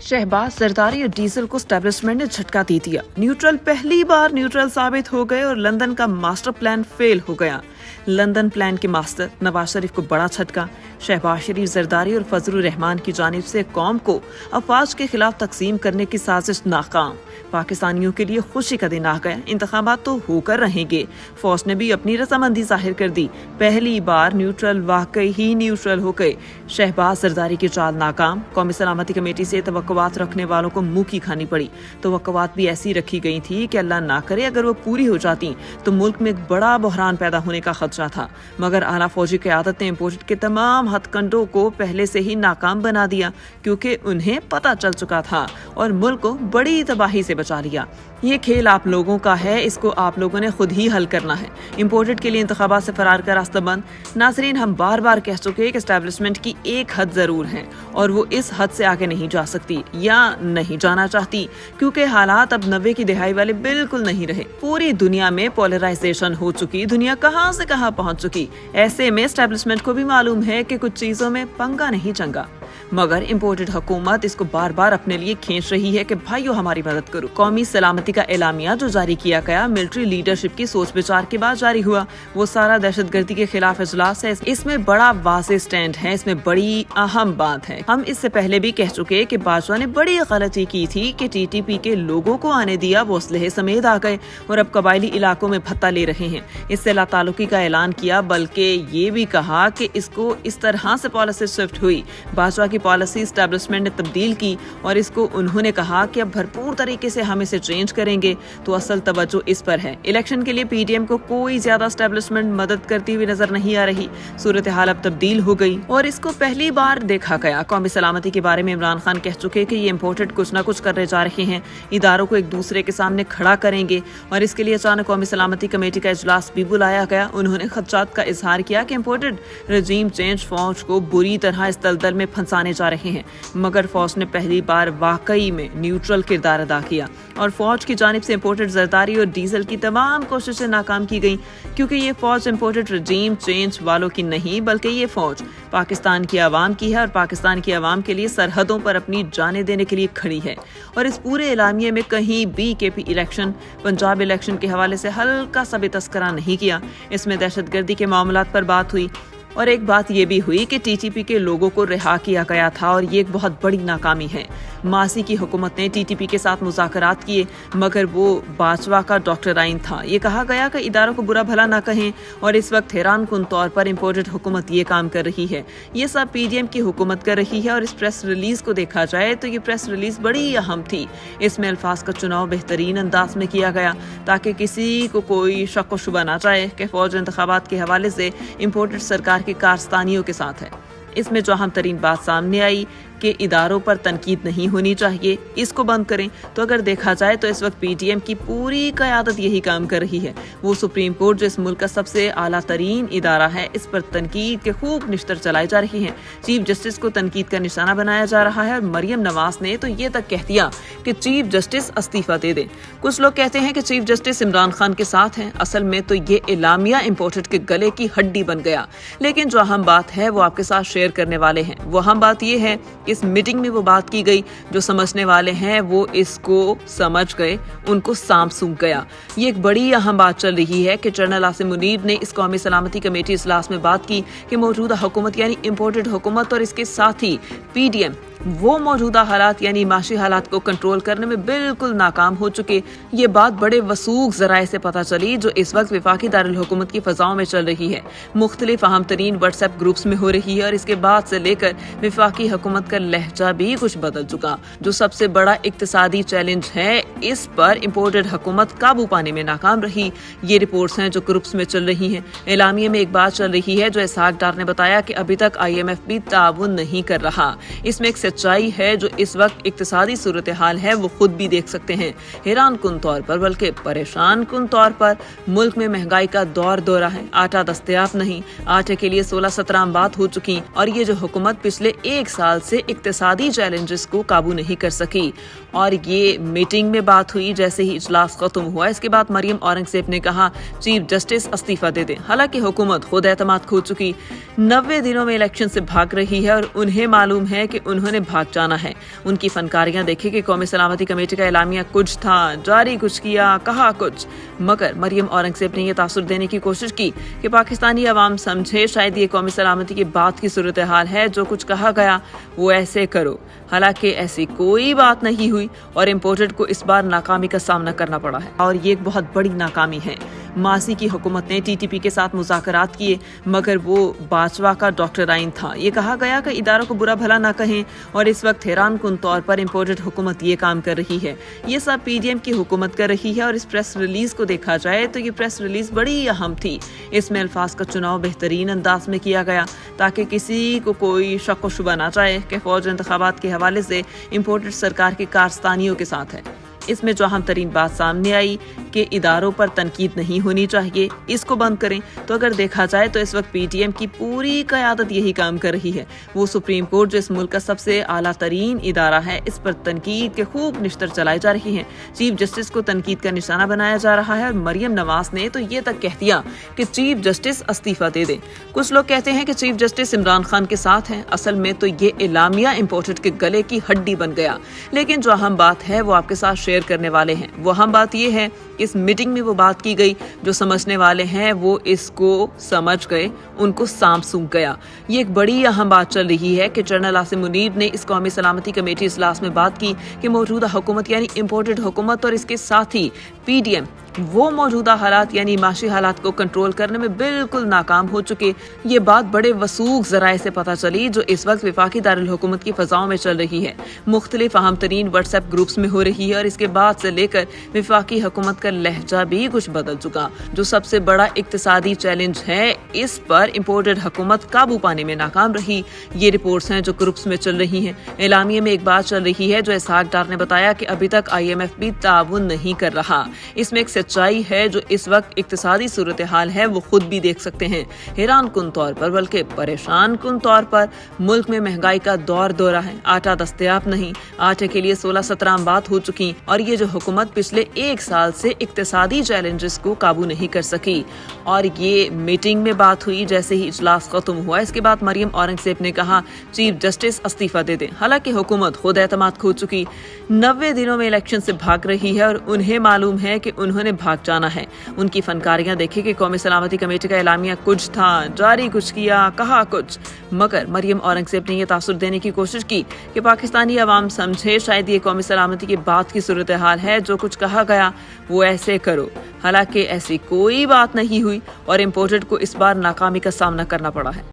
शहबाज जरदारी और डीजल को स्टैब्लिशमेंट ने झटका दे दिया। न्यूट्रल पहली बार न्यूट्रल साबित हो गए और लंदन का मास्टर प्लान फेल हो गया। लंदन प्लान के मास्टर नवाज शरीफ को बड़ा झटका। शहबाज शरीफ, जरदारी और फजलुर रहमान की जानिब से कौम को अफवाज के खिलाफ तकसीम करने की साजिश नाकाम। पाकिस्तानियों के लिए खुशी का दिन आ गया। इंतखाबात तो होकर रहेंगे। फौज ने भी अपनी रजामंदी जाहिर कर दी। पहली बार न्यूट्रल वाकई ही न्यूट्रल हो गए। शहबाज जरदारी की चाल नाकाम। कौमी सलामती कमेटी से तवक्कुआत रखने वालों को मुंह की खानी पड़ी। तवक्कुआत भी ऐसी रखी गई थी कि अल्लाह ना करे अगर वो पूरी हो जाती तो मुल्क में एक बड़ा बहरान पैदा होने का खदशा था। मगर आला फौजी क़यादत ने इम्पोर्टेड के तमाम हथकंडों को पहले से ही नाकाम बना दिया, क्योंकि उन्हें पता चल चुका था और मुल्क को बड़ी तबाही से बचा लिया। ये खेल आप लोगों का है, इसको आप लोगों ने खुद ही हल करना है। इम्पोर्टेड के लिए इंतखाबात से फरार का रास्ता बंद। नाज़रीन, हम बार बार कह चुके हैं कि एस्टैब्लिशमेंट की एक हद जरूर है और वो इस हद से आगे नहीं जा सकती या नहीं जाना चाहती, क्योंकि हालात अब 90 की दहाई वाले बिल्कुल नहीं रहे। पूरी दुनिया में पोलराइजेशन हो चुकी, दुनिया कहां से कहां पहुंच चुकी। ऐसे में एस्टैब्लिशमेंट को भी मालूम है कि कुछ चीजों में पंगा नहीं चंगा, मगर इम्पोर्टेड हुकूमत इसको बार बार अपने लिए खींच रही है कि भाइयों हमारी मदद करो। कौमी सलामती का एलामिया जो जारी किया गया मिलिट्री लीडरशिप की सोच विचार के बाद जारी हुआ, वो सारा दहशतगर्दी के खिलाफ इजलास है। इसमें बड़ा वाज़ेह स्टैंड है, इसमें बड़ी अहम बात है। हम इससे पहले भी कह चुके कि बाजवा ने बड़ी गलती की थी कि टीटीपी के लोगों को आने दिया, वो असलहे समेत आ गए और अब कबायली इलाकों में भत्ता ले रहे हैं। इससे लातालुकी का ऐलान किया, बल्कि ये भी कहा कि इसको इस तरह से पॉलिसी शिफ्ट हुई। बाजवा की पॉलिसी एस्टैब्लिशमेंट ने तब्दील की और इसको उन्होंने कहा कि अब भरपूर तरीके से हम इसे चेंज करेंगे, तो असल तवज्जो इस पर है। इलेक्शन के लिए पीडीएम को कोई ज्यादा एस्टैब्लिशमेंट मदद करती हुई नजर नहीं आ रही। सूरत हाल अब तब्दील हो गई और इसको पहली बार देखा गया। कौमी सलामती के बारे में इमरान खान कह चुके कि ये इम्पोर्टेड कुछ न कुछ करने जा रहे हैं, इदारों को एक दूसरे के सामने खड़ा करेंगे और इसके लिए अचानक कौमी सलामती कमेटी का इजलास भी बुलाया गया। उन्होंने खदशात का इजहार किया कि इम्पोर्टेड रजीम चेंज फौज को बुरी तरह इस दलदल में फंसाने जा रहे हैं, मगर फौज ने पहली बार वाकई में न्यूट्रल किरदार अदा किया और फौज की जानिब से इम्पोर्टेड जरदारी और डीजल की तमाम कोशिशें नाकाम की गई, क्योंकि ये फौज इम्पोर्टेड रजीम चेंज वालों की नहीं, बल्कि ये फौज पाकिस्तान की आवाम की है और पाकिस्तान की आवाम के लिए सरहदों पर अपनी जानें देने के लिए खड़ी है। और इस पूरे एलामिये में कहीं भी केपी इलेक्शन, पंजाब इलेक्शन के हवाले से हल्का सा भी तस्करा नहीं किया। इसमें दहशतगर्दी के मामलात पर बात हुई और एक बात ये भी हुई कि टीटीपी के लोगों को रिहा किया गया था और ये एक बहुत बड़ी नाकामी है। मासी की हुकूमत ने टीटीपी के साथ मुज़ाकरात किए, मगर वो बाजवा का डॉक्टराइन था। ये कहा गया कि इदारों को बुरा भला ना कहें और इस वक्त हैरान कुन तौर पर इम्पोर्टेड हुकूमत ये काम कर रही है। ये सब पीडीएम की हुकूमत कर रही है और इस प्रेस रिलीज को देखा जाए तो ये प्रेस रिलीज बड़ी अहम थी। इसमें अल्फाज का चुनाव बेहतरीन अंदाज में किया गया ताकि किसी को कोई शक व शुबा ना जाए कि फौज इंतखाबात के हवाले से इम्पोर्टेड सरकार की कारस्तानियों के साथ है। इसमें जो अहम तरीन बात सामने आई कि इदारों पर तनकीद नहीं होनी चाहिए, इसको बंद करें। तो अगर देखा जाए तो इस वक्त पीडीएम की पूरी क़यादत यही काम कर रही है। वो सुप्रीम कोर्ट जो इस मुल्क का सबसे आला तरीन इदारा है, इस पर तनकीद के खूब निश्तर चलाई जा रही हैं। चीफ जस्टिस को तनकीद का निशाना बनाया जा रहा है और मरियम नवाज ने तो ये तक कह दिया कि चीफ जस्टिस इस्तीफा दे दें। कुछ लोग कहते हैं कि चीफ जस्टिस इमरान खान के साथ हैं, असल में तो ये एलामिया इम्पोर्टेड के गले की हड्डी बन गया। लेकिन जो अहम बात है वो आपके साथ शेयर करने वाले हैं। वो अहम बात ये है, इस मीटिंग में वो बात की गई, जो समझने वाले हैं वो इसको समझ गए, उनको सांप सूंघ गया। ये एक बड़ी अहम बात चल रही है कि जनरल आसिम मुनीर ने इस कौमी सलामती कमेटी इजलास में बात की कि मौजूदा हुकूमत यानी इम्पोर्टेड हुकूमत और इसके साथ ही पीडीएम वो मौजूदा हालात यानी माशी हालात को कंट्रोल करने में बिल्कुल नाकाम हो चुके। ये बात बड़े वसूख जराए से पता चली जो इस वक्त वफाकी दारुल हुकूमत की फजाओं में चल रही है। मुख्तलिफ अहम तरीन व्हाट्सएप ग्रुप्स में हो रही है और इसके बाद से लेकर वफाकी हुकूमत का लहजा भी कुछ बदल चुका। जो सबसे बड़ा इक्तिसादी चैलेंज है, इस पर इम्पोर्टेड हुकूमत काबू पाने में नाकाम रही। ये रिपोर्ट्स हैं जो ग्रुप्स में चल रही हैं। एलामिये में एक बात चल रही है जो इसहाक डार ने बताया कि अभी तक IMF भी ताउन नहीं कर रहा। इसमें एक सच्चाई है जो इस वक्त इक्तिसादी सूरत हाल है वो खुद भी देख सकते हैं। हैरान कुन तौर पर बल्कि परेशान कुन तौर पर मुल्क में महंगाई का दौरा है। आटा दस्तयाब नहीं, आटे के लिए 16-17 बात हो चुकी और ये जो हुकूमत पिछले एक साल से इक्तिसादी चैलेंजेस को काबू नहीं कर सकी। और ये मीटिंग में बात हुई जैसे ही इजलास खत्म हुआ। इसके बाद मरियम औरंगजेब ने कहा चीफ जस्टिस इस्तीफा दे दें। हालांकि हुकूमत खुद एतमाद खो चुकी, 90 दिनों में इलेक्शन से भाग रही है और उन्हें मालूम है कि उन्होंने भाग जाना है। उनकी फनकारियां देखिए कि कौमी सलामती कमेटी का एलामिया कुछ था, जारी कुछ किया, कहा कुछ। मगर मरियम औरंगजेब ने यह तासुर देने की कोशिश की कि पाकिस्तानी अवाम समझे शायद ये कौमी सलामती की बात की सूरत हाल है, जो कुछ कहा गया वो ऐसे करो। हालांकि ऐसी कोई बात नहीं हुई और इम्पोर्टेड को इस बार नाकामी का सामना करना पड़ा है और ये एक बहुत बड़ी नाकामी है। मासी की हुकूमत ने टीटीपी के साथ मुज़ाकरात किए, मगर वो बाजवा का डॉक्टर आइन था। ये कहा गया कि इदारों को बुरा भला ना कहें और इस वक्त हैरान कुन तौर पर इम्पोर्टेड हुकूमत ये काम कर रही है। ये सब पीडीएम की हुकूमत कर रही है। और इस प्रेस रिलीज को देखा जाए तो ये प्रेस रिलीज बड़ी अहम थी। इसमें अल्फाज का चुनाव बेहतरीन अंदाज में किया गया ताकि किसी को कोई शक व शुबा ना जाए कि फौज इंतखाबात के हवाले से इम्पोर्टेड सरकार की कारस्तानियों के साथ है। इसमें जो अहम तरीन बात सामने आई कि इदारों पर तनकीद नहीं होनी चाहिए, इसको बंद करें। तो अगर देखा जाए तो इस वक्त पीटीएम की पूरी क़यादत यही काम कर रही है। वो सुप्रीम कोर्ट जो इस मुल्क का सबसे आला तरीन इदारा है, इस पर तनकीद के खूब निश्तर चलाई जा रही हैं। चीफ जस्टिस को तनकीद का निशाना बनाया जा रहा है और मरियम नवाज ने तो ये तक कह दिया कि चीफ जस्टिस इस्तीफा दे दें। कुछ लोग कहते हैं कि चीफ जस्टिस इमरान खान के साथ हैं। असल में तो ये एलामिया इम्पोर्टेड के गले की हड्डी बन गया। लेकिन जो अहम बात है वो आपके साथ शेयर करने वाले हैं। वो अहम बात ये है कि इस मीटिंग में वो बात की गई, जो समझने वाले हैं वो इसको समझ गए, उनको सांप सूंघ गया। ये एक बड़ी अहम बात चल रही है कि जनरल आसिम मुनीर ने इस कौमी सलामती कमेटी इजलास में बात की कि मौजूदा हुकूमत यानी इम्पोर्टेड हुकूमत और इसके साथ ही पीडीएम वो मौजूदा हालात यानी माशी हालात को कंट्रोल करने में बिल्कुल नाकाम हो चुके। ये बात बड़े वसूख जराए से पता चली जो इस वक्त वफाकी दारुल हुकूमत की फजाओं में चल रही है। मुख्तलिफ अहम तरीन व्हाट्सएप ग्रुप्स में हो रही है और इसके बाद से लेकर वफाकी हुकूमत का लहजा भी कुछ बदल चुका। जो सबसे बड़ा इक्तिसादी चैलेंज है, इस पर इम्पोर्टेड हुकूमत काबू पाने में नाकाम रही। ये रिपोर्ट्स हैं जो ग्रुप्स में चल रही हैं। एलामिया में एक बात चल रही है जो इसहाक डार ने बताया कि अभी तक IMF भी ताउन नहीं कर रहा। इसमें एक सच्चाई है जो इस वक्त इक्तिसादी सूरत हाल है वो खुद भी देख सकते हैं। हैरान कुन तौर पर बल्कि परेशान कुन तौर पर मुल्क में महंगाई का दौर दौरा है। आटा दस्तयाब नहीं, आटे के लिए 16-17 बात हो चुकी और ये जो हुकूमत पिछले 1 साल से इक्तिसादी चैलेंजेस को काबू नहीं कर सकी। और ये मीटिंग में बात हुई जैसे ही इजलास खत्म हुआ। इसके बाद मरियम औरंगजेब ने कहा चीफ जस्टिस इस्तीफा दे दें। हालांकि हुकूमत खुद एतमाद खो चुकी, 90 दिनों में इलेक्शन से भाग रही है और उन्हें मालूम है कि उन्होंने भाग जाना है। उनकी फनकारियां देखिए कि कौमी सलामती कमेटी का एलामिया कुछ था, जारी कुछ किया, कहा कुछ। मगर मरियम औरंगजेब ने यह तासुर देने की कोशिश की कि पाकिस्तानी अवाम समझे शायद ये कौमी सलामती की बात की सूरत हाल है, जो कुछ कहा गया वो ऐसे करो। हालांकि ऐसी कोई बात नहीं हुई और इम्पोर्टेड को इस बार नाकामी का सामना करना पड़ा है।